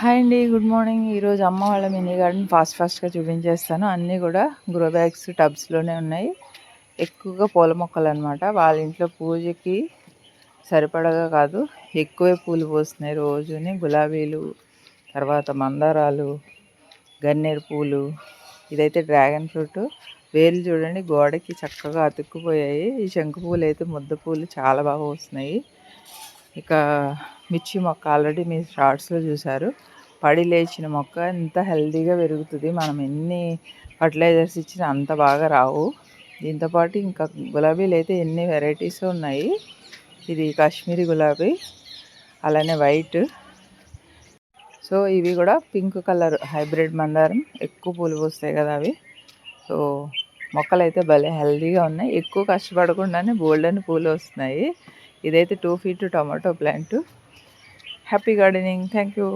Hi అండి. Good morning. ఈరోజు అమ్మ వాళ్ళ మినీ గార్డెన్ ఫాస్ట్‌గా చూపించేస్తాను. అన్నీ కూడా గ్రో బ్యాగ్స్, టబ్స్‌లోనే ఉన్నాయి. ఎక్కువగా పూల మొక్కలనమాట. వాళ్ళ ఇంట్లో పూజకి సరిపడగా కాదు, ఎక్కువే పూలు పూస్తున్నాయి రోజుని. గులాబీలు, తర్వాత మందారాలు, గన్నేరు పూలు, ఇదైతే డ్రాగన్ ఫ్రూట్. వేర్లు చూడండి గోడకి చక్కగా అతుక్కుపోయాయి. ఈ శంకు పూలు అయితే ముద్ద పూలు చాలా బాగా వస్తున్నాయి. ఇక మిర్చి మొక్క ఆల్రెడీ మీరు షార్ట్స్లో చూసారు. పడి లేచిన మొక్క ఎంత హెల్తీగా పెరుగుతుంది. మనం ఎన్ని ఫర్టిలైజర్స్ ఇచ్చినా అంత బాగా రావు. దీంతోపాటు ఇంకా గులాబీలు అయితే ఎన్ని వెరైటీస్ ఉన్నాయి. ఇది కాశ్మీరీ గులాబీ, అలానే వైట్. సో ఇవి కూడా పింక్ కలర్ హైబ్రిడ్ మందారం. ఎక్కువ పూలు పూస్తాయి కదా అవి. సో మొక్కలు అయితే భలే హెల్తీగా ఉన్నాయి. ఎక్కువ కష్టపడకుండానే బోల్డెన్ పూలు వస్తున్నాయి. ఇదైతే 2 feet tomato plant. Happy gardening. Thank you.